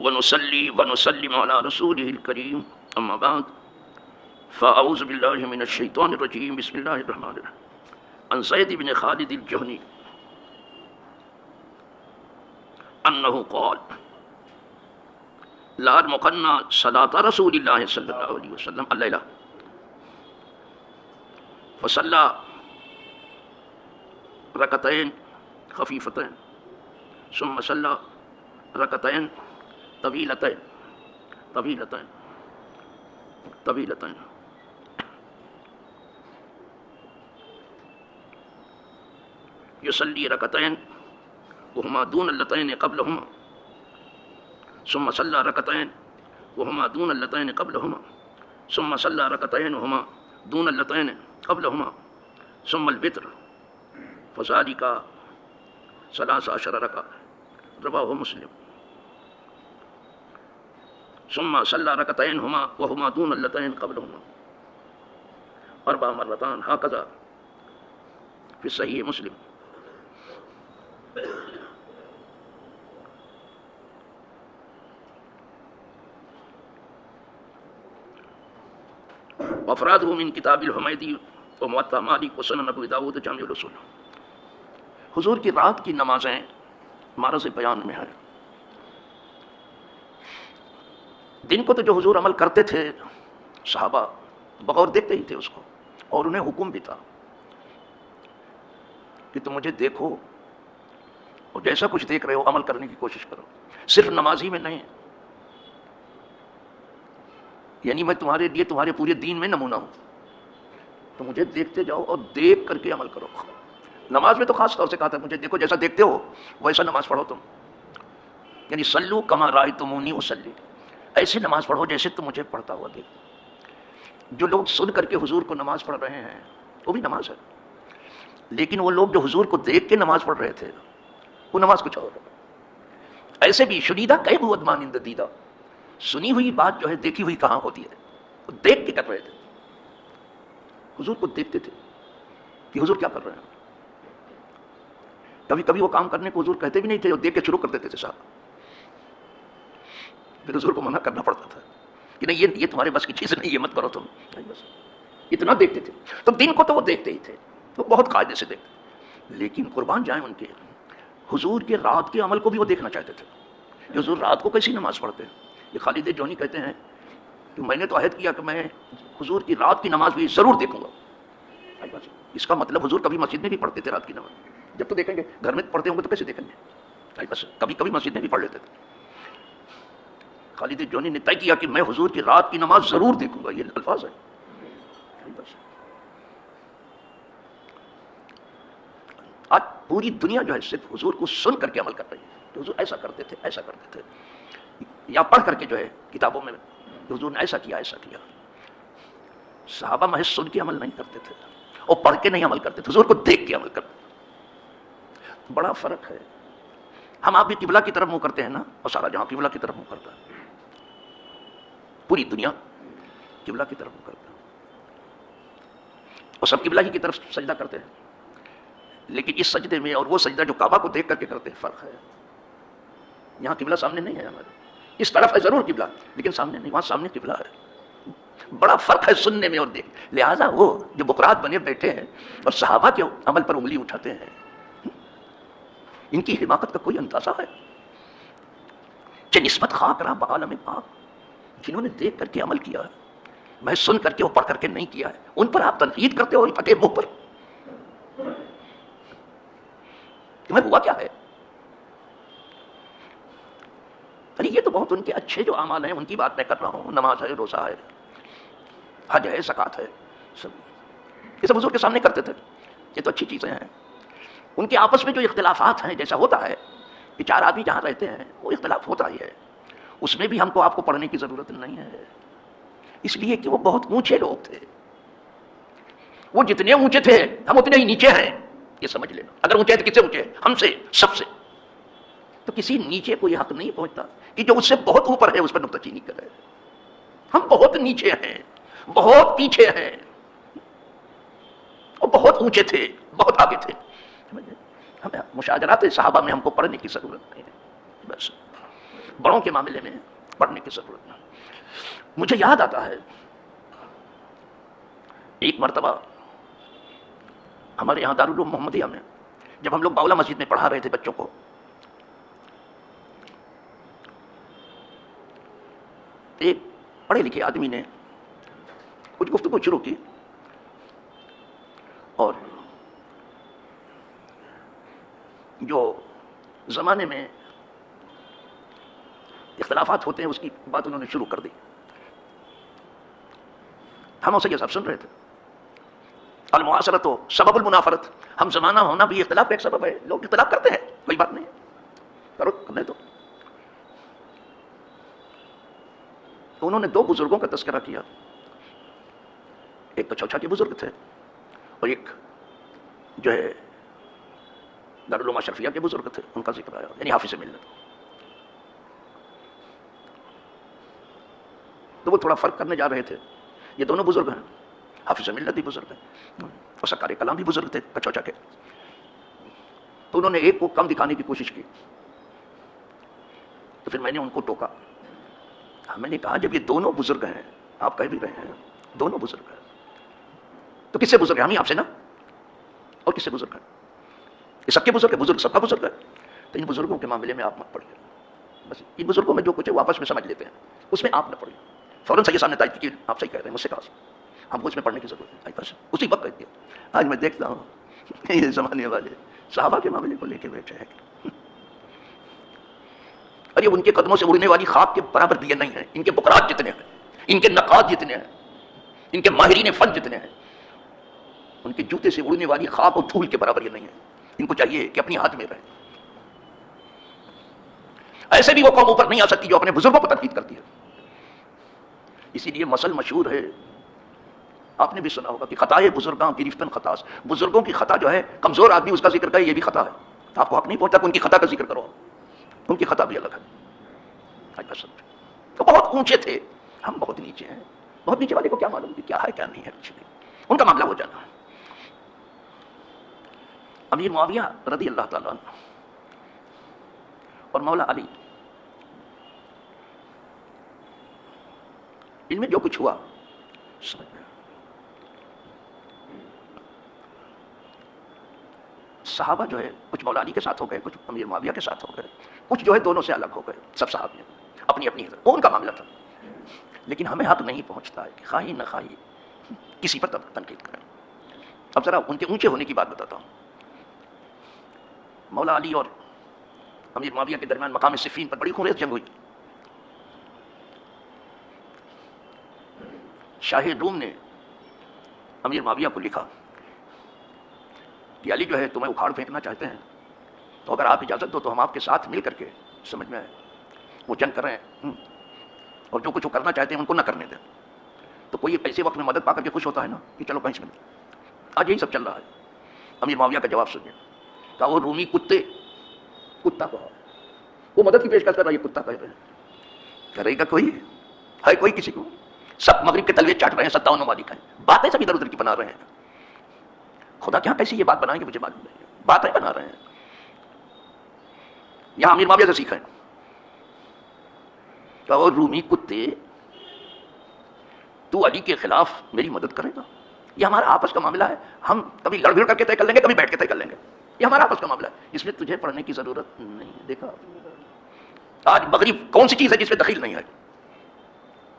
ونصلي ونسلم على رسوله الكريم أما بعد فأعوذ بالله من الشيطان الرجيم بسم الله الرحمن الرحيم عن زيد بن خالد الجهني أنه قال لا أرمقن صلاة رسول الله صلى الله عليه وسلم الليلة فصلى ركعتين خفيفتين ثم صلى ركعتين طويلتين يصلي ركعتين وهما دون اللتين قبلهما ثم صلى ركعتين وهما دون اللتين قبلهما ثم صلى ركعتين وهما دون اللتين قبلهما ثم الوتر فذلك 13 ركعة رواه مسلم ثم صلى ركعتين وهما دون اللتين قبلهما 4 مرات هكذا في صحيح مسلم. وافراده من کتاب الحمیدی و موطا مالک و سنن ابو داؤد جامع الرسول. حضور کی رات کی نمازیں معرض بیان میں ہیں. دن کو تو جو حضور عمل کرتے تھے صحابہ بغور دیکھتے ہی تھے اس کو، اور انہیں حکم بھی تھا کہ تم مجھے دیکھو اور جیسا کچھ دیکھ رہے ہو عمل کرنے کی کوشش کرو. صرف نماز ہی میں نہیں، یعنی میں تمہارے لیے تمہارے پورے دین میں نمونہ ہوں، تو مجھے دیکھتے جاؤ اور دیکھ کر کے عمل کرو. نماز میں تو خاص طور سے کہا تھا مجھے دیکھو، جیسا دیکھتے ہو ویسا نماز پڑھو تم، یعنی صلو کما رأیتمونی اصلی، ایسے نماز پڑھو جیسے تم مجھے پڑھتا ہوا دیکھ. جو لوگ سن کر کے حضور کو نماز پڑھ رہے ہیں وہ بھی نماز ہے، لیکن وہ لوگ جو حضور کو دیکھ کے نماز پڑھ رہے تھے وہ نماز کچھ اور ہے. ایسے بھی شنیدہ کئی بود مانند دیدہ، سنی ہوئی بات جو ہے دیکھی ہوئی کہاں ہوتی ہے. وہ دیکھ کے کر رہے تھے، حضور کو دیکھتے تھے کہ حضور کیا کر رہے ہیں. کبھی کبھی وہ کام کرنے کو حضور کہتے بھی نہیں تھے اور دیکھ کے شروع کر دیتے تھے صاحب. پھر حضور کو منع کرنا پڑتا تھا کہ نہیں یہ تمہارے بس کی چیز نہیں، یہ مت کرو تم. بس اتنا دیکھتے تھے. تو دن کو تو وہ دیکھتے ہی تھے، وہ بہت قاعدے سے دیکھتے، لیکن قربان جائیں ان کے حضور کے رات کے عمل کو بھی وہ دیکھنا چاہتے تھے کہ حضور رات کو کیسی نماز پڑھتے ہیں. یہ خالد جونی کہتے ہیں کہ میں نے تو عہد کیا کہ میں حضور کی رات کی نماز بھی ضرور دیکھوں گا. اس کا مطلب حضور کبھی مسجد میں بھی پڑھتے تھے رات کی نماز. جب تو دیکھیں گے گھر میں پڑھتے ہوں گے تو کیسے دیکھیں گے. بس کبھی کبھی مسجد میں بھی پڑھ لیتے تھے. خالد جونی نے طے کیا کہ میں حضور کی رات کی نماز ضرور دیکھوں گا. یہ الفاظ ہے. بس آج پوری دنیا جو ہے صرف حضور کو سن کر کے عمل کر رہی ہے کہ حضور ایسا کرتے تھے ایسا کرتے تھے، یا پڑھ کر کے جو ہے کتابوں میں حضور نے ایسا کیا ایسا کیا. صحابہ محض سن کے عمل نہیں کرتے تھے اور پڑھ کے نہیں عمل کرتے تھے، حضور کو دیکھ کے عمل کرتے تھے. بڑا فرق ہے. ہم آپ بھی قبلہ کی طرف منہ کرتے ہیں نا، اور سارا جہاں قبلہ کی طرف منہ کرتا ہے، پوری دنیا قبلہ کی طرف منہ کرتا ہے اور سب قبلہ ہی کی طرف سجدہ کرتے ہیں. لیکن اس سجدے میں اور وہ سجدہ جو کعبہ کو دیکھ کر کے کرتے ہیں فرق ہے. یہاں قبلہ سامنے نہیں ہے ہمارے، اس طرف ہے ضرور قبلہ لیکن سامنے نہیں، وہاں سامنے قبلہ ہے. بڑا فرق ہے سننے میں اور دیکھ. لہٰذا وہ جو بکرات بنے بیٹھے ہیں اور صحابہ کے عمل پر انگلی اٹھاتے ہیں، ان کی حماقت کا کوئی اندازہ ہے کہ نسبت خاک رہا بعالم پاک، جنہوں نے دیکھ کر کے عمل کیا ہے، میں سن کر کے اور پڑھ کر کے نہیں کیا ہے، ان پر آپ تنقید کرتے ہو پھٹے منہ پر. تمہیں ہوا کیا ہے؟ ارے یہ تو بہت ان کے اچھے جو اعمال ہیں ان کی بات میں کر رہا ہوں. نماز ہے، روزہ ہے، حج ہے، زکوٰۃ ہے، سب یہ سب حضور کے سامنے کرتے تھے. یہ تو اچھی چیزیں ہیں. ان کے آپس میں جو اختلافات ہیں، جیسا ہوتا ہے کہ 4 آدمی جہاں رہتے ہیں وہ اختلاف ہوتا ہی ہے، اس میں بھی ہم کو آپ کو پڑھنے کی ضرورت نہیں ہے، اس لیے کہ وہ بہت اونچے لوگ تھے. وہ جتنے اونچے تھے ہم اتنے ہی نیچے ہیں، یہ سمجھ لینا. اگر اونچے تو کس سے اونچے؟ ہم سے، سب سے. تو کسی نیچے کو یہ حق نہیں پہنچتا کہ جو اس سے بہت اوپر ہے اس پر نکتہ چینی کرے. ہم بہت نیچے ہیں، بہت پیچھے ہیں، اور بہت اونچے تھے، بہت آگے تھے. ہمیں مشاجرات صحابہ میں ہم کو پڑھنے کی ضرورت نہیں ہے. بس بڑوں کے معاملے میں پڑھنے کی ضرورت نہیں. مجھے یاد آتا ہے ایک مرتبہ ہمارے یہاں دارالعلوم محمدیہ میں جب ہم لوگ باولا مسجد میں پڑھا رہے تھے بچوں کو، ایک پڑھے لکھے آدمی نے کچھ گفتگو شروع کی اور جو زمانے میں اختلافات ہوتے ہیں اس کی بات انہوں نے شروع کر دی. ہم اسے یہ سب سن رہے تھے. المعاصرت و سبب المنافرت، ہم زمانہ ہونا بھی اختلاف کا ایک سبب ہے. لوگ اختلاف کرتے ہیں، کوئی بات نہیں، کرو کرنے تو. انہوں نے دو بزرگوں کا تذکرہ کیا، ایک تو چوچا کے بزرگ تھے اور ایک جو ہے دارالعلوم اشرفیہ کے بزرگ تھے، ان کا ذکر آیا، یعنی حافظ ملت. تو وہ تھوڑا فرق کرنے جا رہے تھے. یہ دونوں بزرگ ہیں، حافظ ملت بھی بزرگ ہیں اور سرکار کلام بھی بزرگ تھے چوچا کے. تو انہوں نے ایک کو کم دکھانے کی کوشش کی. تو پھر میں نے ان کو ٹوکا. میں نے کہا جب یہ دونوں بزرگ ہیں، آپ کہہ بھی رہے ہیں دونوں بزرگ ہیں، تو کس سے بزرگ ہیں؟ ہم ہی آپ سے نا. اور کس سے بزرگ ہیں؟ یہ سب کے بزرگ ہے، بزرگ سب کا بزرگ ہے. تو ان بزرگوں کے معاملے میں آپ مت پڑھیے. بس ان بزرگوں میں جو کچھ ہے وہ آپس میں سمجھ لیتے ہیں، اس میں آپ نہ پڑھیے. فوراً سید صاحب نے تائید کی کہ آپ صحیح کہہ رہے ہیں، مجھ سے کہا ہم کو اس میں پڑھنے کی ضرورت ہے. بس اسی وقت کہہ دیا. آج میں دیکھتا ہوں یہ زمانے والے صحابہ کے معاملے کو لے کے بیٹھے ہیں. ارے ان کے قدموں سے اڑنے والی خاک کے برابر بھی نہیں ہیں. ان کے بکرات جتنے ہیں، ان کے نقاد جتنے ہیں، ان کے ماہرین فن جتنے ہیں، ان کے جوتے سے اڑنے والی خاک اور دھول کے برابر یہ نہیں ہے. ان کو چاہیے کہ اپنی ہاتھ میں رہے. ایسے بھی وہ قوم اوپر نہیں آ سکتی جو اپنے بزرگوں کو تنقید کرتی ہے. اسی لیے مسل مشہور ہے، آپ نے بھی سنا ہوگا کہ خطائے بزرگاں گرفتن خطاس. بزرگوں کی خطا جو ہے، کمزور آدمی اس کا ذکر کرے یہ بھی خطا ہے. آپ کو حق نہیں پہنچتا کہ ان کی خطا کا ذکر کرو، ان کی خطا بھی الگ ہے. تو بہت اونچے تھے، ہم بہت نیچے ہیں. بہت نیچے والے کو کیا معلوم کہ کیا ہے کیا نہیں ہے، کچھ نہیں. ان کا معاملہ ہو جانا. امیر معاویہ رضی اللہ تعالیٰ عنہ اور مولا علی، ان میں جو کچھ ہوا صحابہ جو ہے کچھ مولا علی کے ساتھ ہو گئے، کچھ امیر معاویہ کے ساتھ ہو گئے، کچھ جو ہے دونوں سے الگ ہو گئے. سب صحابہ اپنی اپنی وہ ان کا معاملہ تھا. لیکن ہمیں حق نہیں پہنچتا ہے کہ خواہی نہ خواہی کسی پر تنقید کریں. اب ذرا ان کے اونچے ہونے کی بات بتاتا ہوں. مولا علی اور امیر معاویہ کے درمیان مقام صفین پر بڑی خونریز جنگ ہوئی. شاہ روم نے امیر معاویہ کو لکھا کہ علی جو ہے تمہیں اکھاڑ پھینکنا چاہتے ہیں، تو اگر آپ اجازت دو تو ہم آپ کے ساتھ مل کر کے، سمجھ میں آئے، وہ جنگ کر رہے ہیں اور جو کچھ وہ کرنا چاہتے ہیں ان کو نہ کرنے دیں. تو کوئی ایسے وقت میں مدد پا کر کے خوش ہوتا ہے نا کہ چلو کہیں سے مل. آج یہی سب چل رہا ہے. امیر معاویہ کا جواب سنیے. کہا وہ رومی کتے، کتا کہا، وہ مدد کی پیشکش کر رہا ہے، یہ کتا کہہ رہے ہیں. کرے گا کوئی؟ ہے کوئی کسی کو؟ سب مغرب کے تلوے چاٹ رہے ہیں، 57 ممالک ہیں، باتیں سب ادھر ادھر کی بنا رہے ہیں. خدا کیا کیسی یہ بات بنائیں گے مجھے معلوم نہیں. باتیں بنا رہے ہیں. یہاں امیر معاویہ سے سیکھیں. اور رومی کتے، تو علی کے خلاف میری مدد کرے گا؟ یہ ہمارا آپس کا معاملہ ہے. ہم کبھی لڑ بھڑ کر کے طے کر لیں گے، کبھی بیٹھ کے طے کر لیں گے. یہ ہمارا آپس کا معاملہ ہے، اس میں تجھے پڑھنے کی ضرورت نہیں ہے. دیکھا آج مغرب کون سی چیز ہے جس میں دخیل نہیں ہے؟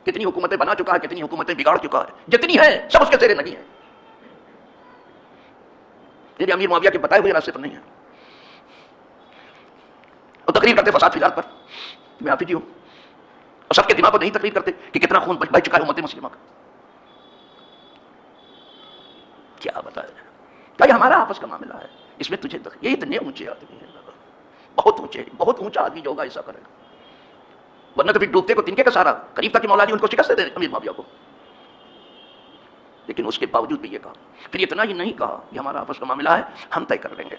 کتنی حکومتیں بنا چکا ہے، کتنی حکومتیں بگاڑ چکا ہے، جتنی ہیں سب اس کے زیر نہیں ہے. تیرے امیر معاویہ کے بتائے ہوئے راستے پر نہیں ہے. اور تقریر کرتے فساد فی الحال پر، میں حافظ ہوں، اور سب کے دماغ پر نہیں تقریر کرتے کہ کتنا خون بہ چکا ہے امت مسلمہ کا. کیا بتایا جائے؟ کیا یہ ہمارا آپس کا معاملہ ہے، اس میں تجھے یہ اتنے اونچے آدمی ہیں، بہت اونچے، بہت اونچا آدمی جو ہوگا ایسا کرے گا. ورنہ تو پھر ڈوبتے کو تنکے کا سارا قریب تک کہ مولا علی ان کو شکست دے امیر معاویہ کو. لیکن اس کے باوجود بھی یہ کہا، پھر اتنا ہی نہیں کہا کہ ہمارا آپس کا معاملہ ہے، ہم طے کر لیں گے.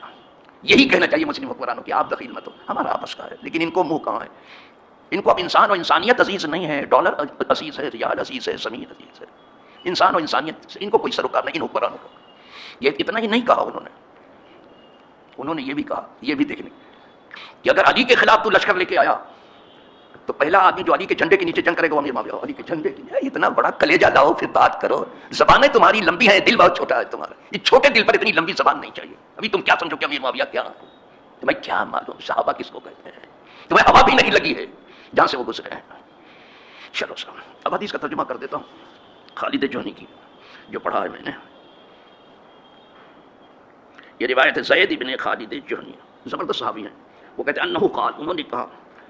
یہی کہنا چاہیے مسلم حکمرانوں کہ آپ دخیل مت ہو، ہمارا آپس کا ہے. لیکن ان کو منہ کہاں ہے؟ ان کو اب انسان اور انسانیت عزیز نہیں ہے، ڈالر عزیز ہے، ریال عزیز ہے، زمین عزیز ہے. انسان اور انسانیت ان کو کوئی سروکار نہیں ان حکمرانوں کا. یہ اتنا ہی نہیں کہا انہوں نے یہ بھی کہا، یہ بھی دیکھنے کہ اگر علی کے خلاف تو لشکر لے کے آیا تو پہلا آدمی جو علی کے جھنڈے کے نیچے جنگ کرے گا وہ امیر معاویہ. علی کے جھنڈے کے نیچے اتنا بڑا کلیجہ لاؤ پھر بات کرو. زبانیں تمہاری لمبی ہیں, دل بہت چھوٹا ہے تمہارا. یہ چھوٹے دل پر اتنی لمبی زبان نہیں چاہیے. ابھی تم کیا سمجھو کہ امیر معاویہ کیا, تمہیں کیا معلوم صحابہ کس کو کہتے ہیں, تمہیں ہوا بھی نہیں لگی ہے جہاں سے وہ گزرے ہیں. چلو صاحب اب حدیث کا ترجمہ کر دیتا ہوں خالد جوہنی کی جو پڑھا ہے میں نے. یہ روایت ہے زید بن خالد جوہنی, زبردست صحابی ہیں. وہ کہتے ہیں انہو قال, انہوں نے کہا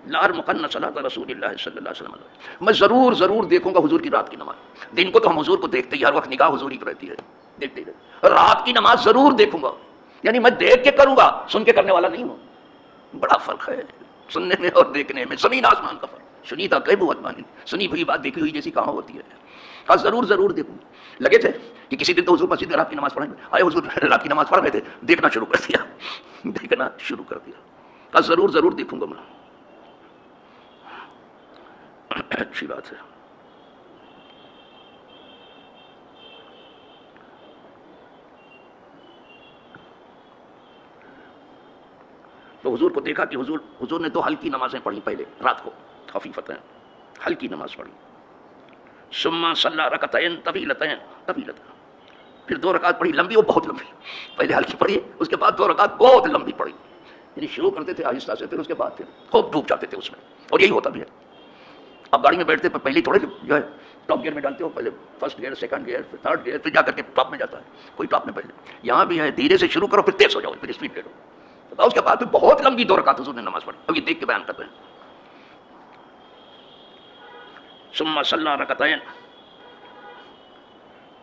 لارمقن صلاۃ رسول اللہ صلی اللہ علیہ وسلم, میں ضرور دیکھوں گا حضور کی رات کی نماز. دن کو تو ہم حضور کو دیکھتے ہی, ہر وقت نگاہ حضور ہی کو رہتی ہے, دیکھتے ہی. رات کی نماز ضرور دیکھوں گا, یعنی میں دیکھ کے کروں گا, سن کے کرنے والا نہیں ہوں. بڑا فرق ہے سننے میں اور دیکھنے میں, زمین آسمان کا فرق. سنی تھا کئی بہت مانی, سنی ہوئی بات دیکھی ہوئی جیسی کہاں ہوتی ہے. ہاں ضرور دیکھوں. لگے تھے کہ کسی دن تو حضور مسجد میں رات کی نماز پڑھیں گے, آئے حضور رات کی نماز پڑھ رہے تھے, دیکھنا شروع کر دیا. ہاں ضرور دیکھوں گا میں. اچھی بات ہے. تو حضور کو دیکھا کہ حضور نے دو ہلکی نمازیں پڑھی پہلے رات کو, خفیفتیں, ہلکی نماز پڑھی. ثم صلی رکعتین طویلتین, پھر 2 رکعت پڑھی لمبی, وہ بہت لمبی. پہلے ہلکی پڑھی, اس کے بعد 2 رکعت بہت لمبی پڑھی. یعنی شروع کرتے تھے آہستہ سے, پھر اس کے بعد پھر خوب ڈوب جاتے تھے اس میں. اور یہی ہوتا بھی ہے. اب گاڑی میں بیٹھتے پہلے تھوڑے جو ہے ٹاپ گیئر میں ڈالتے ہو, پہلے فرسٹ گیئر, سیکنڈ گیئر, پھر تھرڈ گیئر, پھر جا کر کے ٹاپ میں جاتا ہے. کوئی ٹاپ میں پہلے, یہاں بھی ہے دھیرے سے شروع کرو, پھر تیز ہو جاؤ, پھر اسپیڈ لے لو. اس کے بعد پھر بہت لمبی 2 رکعت حضور نے نماز پڑھی. اب یہ دیکھ کے بیان کرتے ہیں. ثم صلی رکعتین,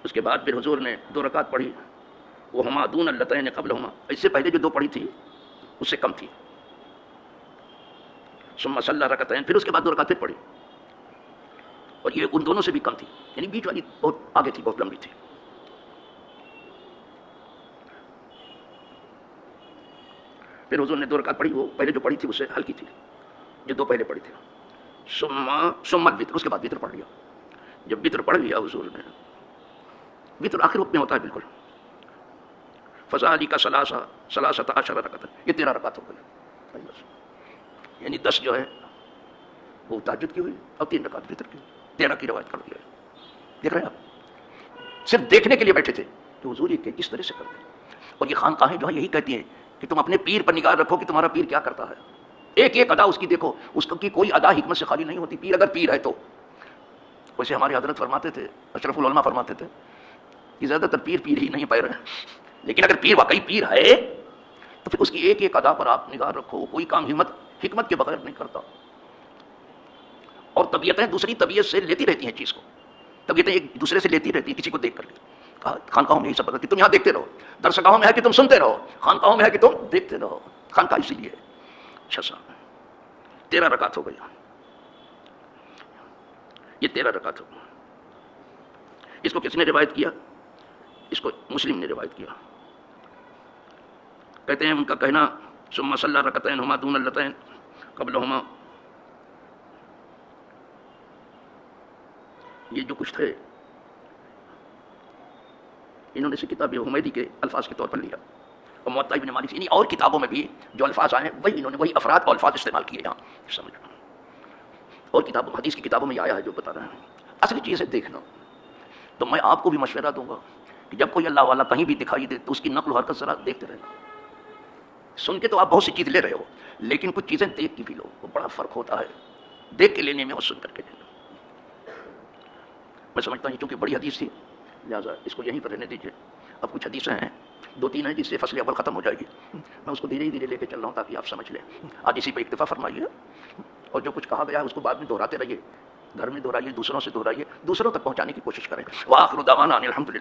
اس کے بعد پھر حضور نے 2 رکعت پڑھی. وہ ہما دون اللتین قبلہما, اس سے پہلے جو 2 پڑھی تھی اس سے کم تھی. ثم صلی رکعتین, پھر اس کے بعد 2 رکعت پھر پڑھی, اور یہ ان دونوں سے بھی کم تھی, یعنی بیچ والی بہت آگے تھی, بہت لمبی تھی. پھر حضور نے 2 رکعت پڑھی, وہ پہلے جو پڑھی تھی اس سے ہلکی تھی, جو 2 پہلے پڑھی تھی. ثم الوتر, اس کے بعد وتر پڑھ لیا. جب وتر پڑھ لیا حضور نے, وتر آخر وقت میں ہوتا ہے بالکل, فذلک ثلاثۃ عشر رکعت, یہ 13 رکعت ہو گئی. یعنی 10 جو ہے وہ تہجد کی ہوئی, اور 3 رکعت وتر کی, 13 کی روایت کر دیا. دیکھ رہے ہیں آپ, صرف دیکھنے کے لیے بیٹھے تھے کہ حضور یہ کس طرح سے کرتے. اور یہ خانقاہیں جو ہے یہی کہتی ہیں کہ تم اپنے پیر پر نگاہ رکھو کہ تمہارا پیر کیا کرتا ہے. ایک ادا اس کی دیکھو, اس کی کوئی ادا حکمت سے خالی نہیں ہوتی. پیر اگر پیر ہے تو, ویسے ہمارے حضرت فرماتے تھے, اشرف العلماء فرماتے تھے کہ زیادہ تر پیر ہی نہیں پا رہے ہیں, لیکن اگر پیر واقعی پیر ہے تو پھر اس کی ایک ادا پر آپ نگاہ رکھو. کوئی کام حکمت کے بغیر نہیں کرتا. اور طبیعتیں دوسری طبیعت سے لیتی رہتی ہیں چیز کو, طبیعتیں ایک دوسرے سے لیتی رہتی ہیں کسی کو دیکھ کر کے. خانقاہوں میں یہی سب پتا کہ تم یہاں دیکھتے رہو, درسگاہوں میں ہے کہ تم سنتے رہو, خانقاہوں میں ہے کہ تم دیکھتے رہو. خانقاہ اسی لیے. اچھا صاحب 13 رکعت ہو گئی, یہ 13 رکعت ہو گئی. اس کو کس نے روایت کیا؟ اس کو مسلم نے روایت کیا. کہتے ہیں ان کا کہنا ثم صلی رکعتین ہما دون اللتین قبلہما, یہ جو کچھ تھے انہوں نے سے کتاب حمیدی کے الفاظ کے طور پر لیا, اور موطا ابن مالک سے اور کتابوں میں بھی جو الفاظ آئے ہیں وہی انہوں نے وہی افراد اور الفاظ استعمال کیے یہاں. سمجھ اور کتابوں حدیث کی کتابوں میں یہ آیا ہے جو بتا رہے ہیں. اصلی چیز ہے دیکھنا. تو میں آپ کو بھی مشورہ دوں گا کہ جب کوئی اللہ والا کہیں بھی دکھائی دے تو اس کی نقل و حرکت ذرا دیکھتے رہنا. سن کے تو آپ بہت سی چیز لے رہے ہو, لیکن کچھ چیزیں دیکھ کے بھی لو, وہ بڑا فرق ہوتا ہے دیکھ کے لینے میں اور سن کر کے لینے. میں سمجھتا ہوں چونکہ بڑی حدیث تھی لہٰذا اس کو یہیں پر رہنے دیجیے. اب کچھ حدیثیں ہیں 2-3 ہیں جس سے فصل اول ختم ہو جائے گی. میں اس کو دھیرے لے کے چل رہا ہوں تاکہ آپ سمجھ لیں. آج اسی پہ اکتفا فرمائیے, اور جو کچھ کہا گیا ہے اس کو بعد میں دہراتے رہیے, گھر میں دہرائیے, دوسروں سے دہرائیے, دوسروں تک پہنچانے کی کوشش کریں. وآخر دعوانا ان الحمد للہ.